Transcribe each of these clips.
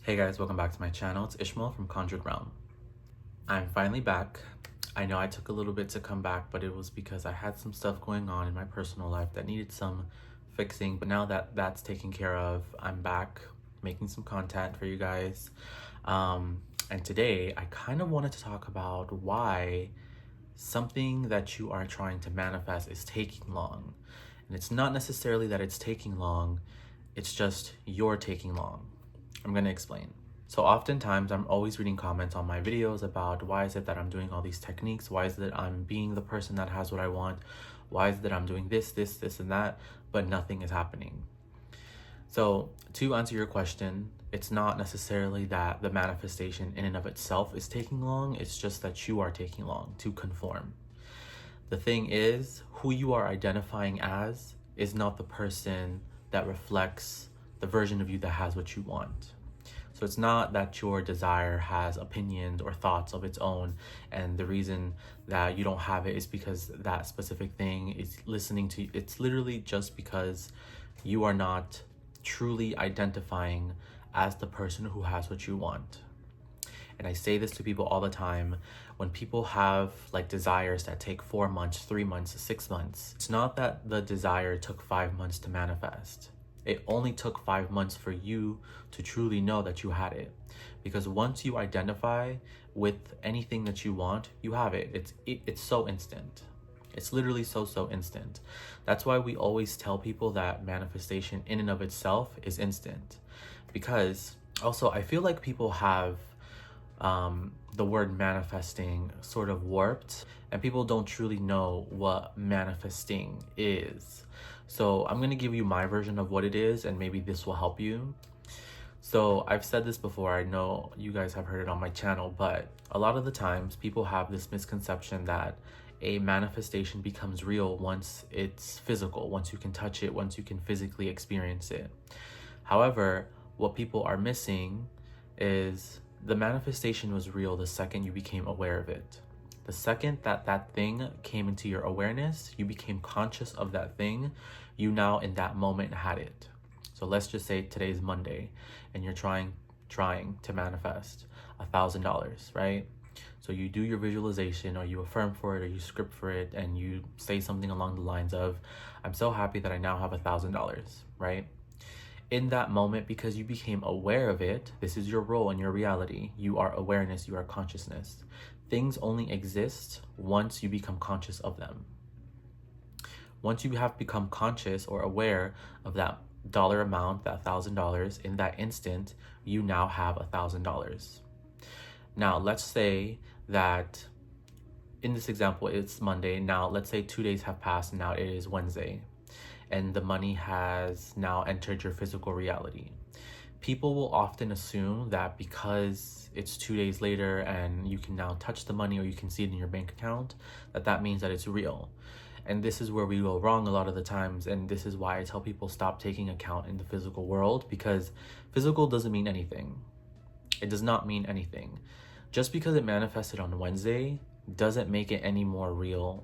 Hey guys, welcome back to my channel. It's Ishmael from Conjured Realm. I'm finally back. I know I took a little bit to come back, but it was because I had some stuff going on in my personal life that needed some fixing. But now that that's taken care of, I'm back making some content for you guys. And today I kind of wanted to talk about why something that you are trying to manifest is taking long. And it's not necessarily that it's taking long, it's just you're taking long. I'm going to explain. So oftentimes I'm always reading comments on my videos about why is it that I'm doing all these techniques? Why is it that I'm being the person that has what I want? Why is it that I'm doing this, and that, but nothing is happening? So to answer your question, it's not necessarily that the manifestation in and of itself is taking long. It's just that you are taking long to conform. The thing is, who you are identifying as is not the person that reflects the version of you that has what you want. So it's not that your desire has opinions or thoughts of its own, and the reason that you don't have it is because that specific thing is listening to you. It's literally just because you are not truly identifying as the person who has what you want. And I say this to people all the time. When people have like desires that take 4 months, 3 months, 6 months, it's not that the desire took 5 months to manifest. It only took 5 months for you to truly know that you had it. Because once you identify with anything that you want, you have it. It's so instant. It's literally so instant. That's why we always tell people that manifestation in and of itself is instant. Because also I feel like people have the word manifesting sort of warped, and people don't truly know what manifesting is. So I'm going to give you my version of what it is, and maybe this will help you. So I've said this before, I know you guys have heard it on my channel, but a lot of the times people have this misconception that a manifestation becomes real once it's physical, once you can touch it, once you can physically experience it. However, what people are missing is the manifestation was real the second you became aware of it. The second that that thing came into your awareness, you became conscious of that thing, you now in that moment had it. So let's just say today's Monday and you're trying to manifest $1,000, right? So you do your visualization, or you affirm for it, or you script for it, and you say something along the lines of, I'm so happy that I now have $1,000, right? In that moment, because you became aware of it, this is your role in your reality. You are awareness, you are consciousness. Things only exist once you become conscious of them. Once you have become conscious or aware of that dollar amount, that $1,000, in that instant, you now have $1,000. Now, let's say that in this example, it's Monday. Now, let's say 2 days have passed and now it is Wednesday, and the money has now entered your physical reality. People will often assume that because it's 2 days later and you can now touch the money, or you can see it in your bank account, that means that it's real. And this is where we go wrong a lot of the times, and this is why I tell people stop taking account in the physical world, because physical doesn't mean anything. It does not mean anything. Just because it manifested on Wednesday doesn't make it any more real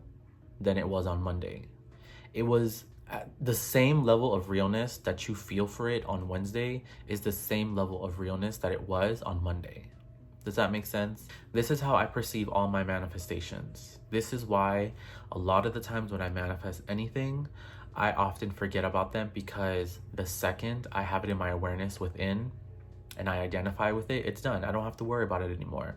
than it was on Monday. It was the same level of realness that you feel for it on Wednesday is the same level of realness that it was on Monday. Does that make sense? This is how I perceive all my manifestations. This is why a lot of the times when I manifest anything, I often forget about them, because the second I have it in my awareness within and I identify with it, it's done. I don't have to worry about it anymore.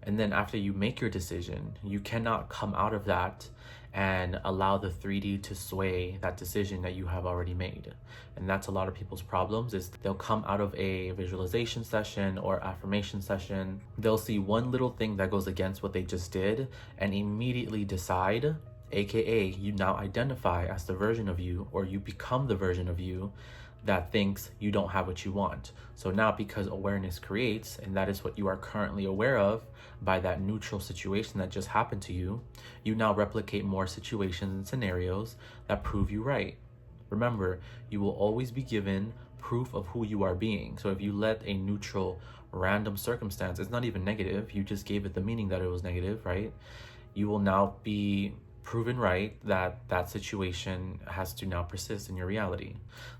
And then after you make your decision, you cannot come out of that and allow the 3D to sway that decision that you have already made. And that's a lot of people's problems, is they'll come out of a visualization session or affirmation session, they'll see one little thing that goes against what they just did and immediately decide, aka you now identify as the version of you, or you become the version of you that thinks you don't have what you want. So now, because awareness creates, and that is what you are currently aware of by that neutral situation that just happened to you, you now replicate more situations and scenarios that prove you right. Remember, you will always be given proof of who you are being. So if you let a neutral, random circumstance, it's not even negative, you just gave it the meaning that it was negative, right? You will now be proven right that that situation has to now persist in your reality.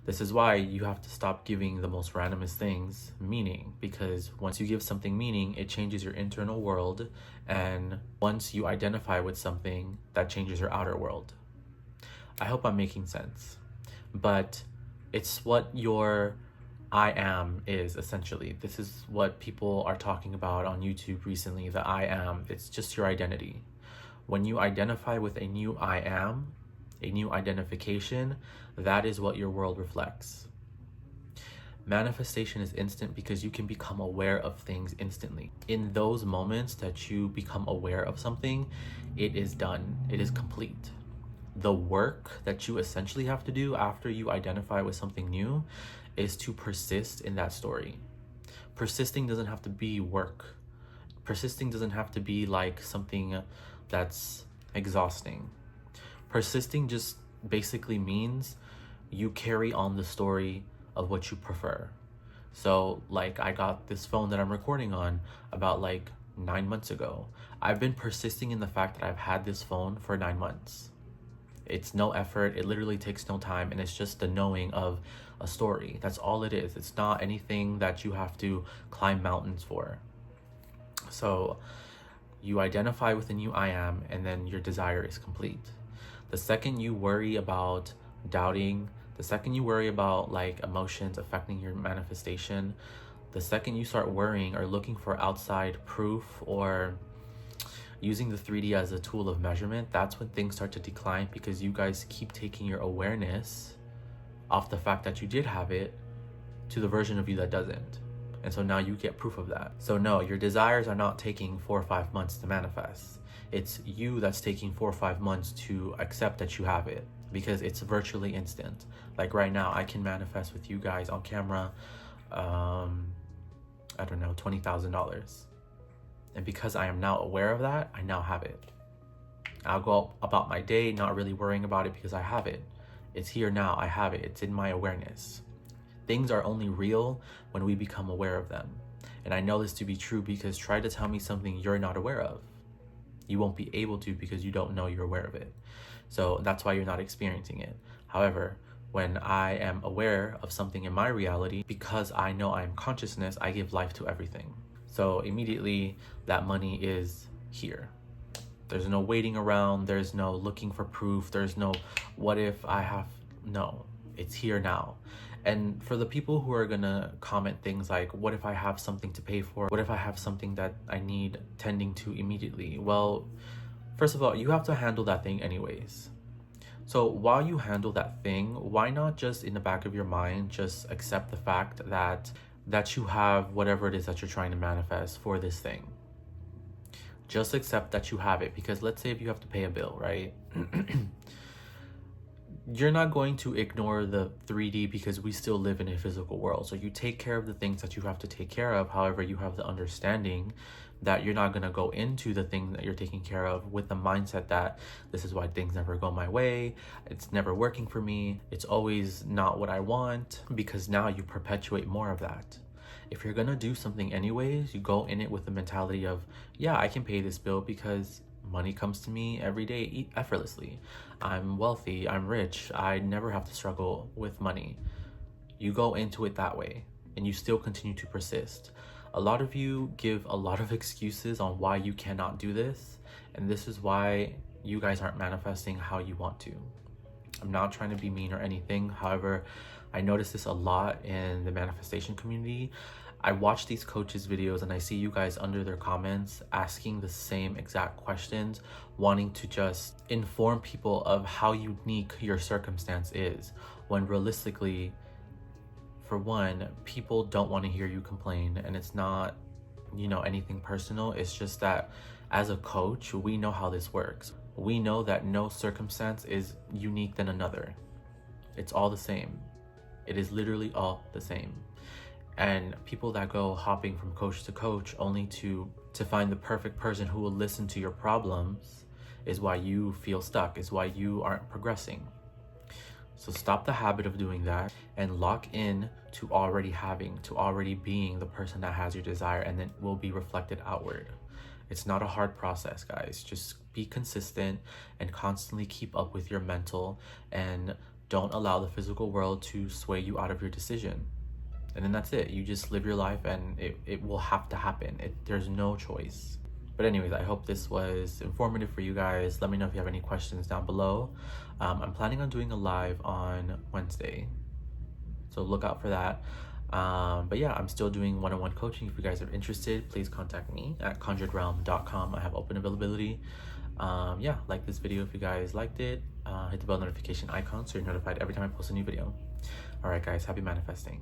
This is why you have to stop giving the most randomest things meaning, because once you give something meaning, it changes your internal world, and once you identify with something, that changes your outer world. I hope I'm making sense, but it's what your I am is essentially. This is what people are talking about on YouTube recently, the I am. It's just your identity. When you identify with a new I am, a new identification, that is what your world reflects. Manifestation is instant because you can become aware of things instantly. In those moments that you become aware of something, it is done. It is complete. The work that you essentially have to do after you identify with something new is to persist in that story. Persisting doesn't have to be work. Persisting doesn't have to be like something that's exhausting. Persisting just basically means you carry on the story of what you prefer. So like I got this phone that I'm recording on about like 9 months ago. I've been persisting in the fact that I've had this phone for 9 months. It's no effort, it literally takes no time, and it's just the knowing of a story. That's all it is. It's not anything that you have to climb mountains for. So you identify with a new I am, and then your desire is complete. The second you worry about doubting, the second you worry about like emotions affecting your manifestation, the second you start worrying or looking for outside proof or using the 3D as a tool of measurement, that's when things start to decline, because you guys keep taking your awareness off the fact that you did have it to the version of you that doesn't. And so now you get proof of that. So no, your desires are not taking 4 or 5 months to manifest. It's you that's taking 4 or 5 months to accept that you have it, because it's virtually instant. Like right now, I can manifest with you guys on camera, I don't know, $20,000. And because I am now aware of that, I now have it. I'll go about my day not really worrying about it because I have it. It's here now, I have it, it's in my awareness. Things are only real when we become aware of them. And I know this to be true because try to tell me something you're not aware of. You won't be able to, because you don't know you're aware of it. So that's why you're not experiencing it. However, when I am aware of something in my reality, because I know I am consciousness, I give life to everything. So immediately that money is here. There's no waiting around. There's no looking for proof. There's no what if I have, no, it's here now. And for the people who are gonna comment things like, what if I have something to pay for? What if I have something that I need tending to immediately? Well, first of all, you have to handle that thing anyways. So while you handle that thing, why not just in the back of your mind, just accept the fact that you have whatever it is that you're trying to manifest for this thing. Just accept that you have it, because let's say if you have to pay a bill, right? You're not going to ignore the 3D because we still live in a physical world. So you take care of the things that you have to take care of. However, you have the understanding that you're not going to go into the thing that you're taking care of with the mindset that this is why things never go my way. It's never working for me. It's always not what I want, because now you perpetuate more of that. If you're going to do something anyways, you go in it with the mentality of, yeah, I can pay this bill because money comes to me every day effortlessly. I'm wealthy, I'm rich, I never have to struggle with money. You go into it that way, and you still continue to persist. A lot of you give a lot of excuses on why you cannot do this, and this is why you guys aren't manifesting how you want to. I'm not trying to be mean or anything. However, I notice this a lot in the manifestation community. I watch these coaches' videos and I see you guys under their comments asking the same exact questions, wanting to just inform people of how unique your circumstance is, when realistically, for one, people don't want to hear you complain, and it's not, anything personal. It's just that as a coach, we know how this works. We know that no circumstance is unique than another. It's all the same. It is literally all the same. And people that go hopping from coach to coach only to find the perfect person who will listen to your problems is why you feel stuck, is why you aren't progressing. So stop the habit of doing that and lock in to already being the person that has your desire, and then will be reflected outward. It's not a hard process, guys. Just be consistent and constantly keep up with your mental, and don't allow the physical world to sway you out of your decision. And then that's it. You just live your life, and it will have to happen. There's no choice. But anyways, I hope this was informative for you guys. Let me know if you have any questions down below. I'm planning on doing a live on Wednesday, so look out for that. But yeah, I'm still doing one-on-one coaching. If you guys are interested, please contact me at conjuredrealm.com. I have open availability. Yeah, like this video if you guys liked it. Hit the bell notification icon so you're notified every time I post a new video. All right, guys, happy manifesting.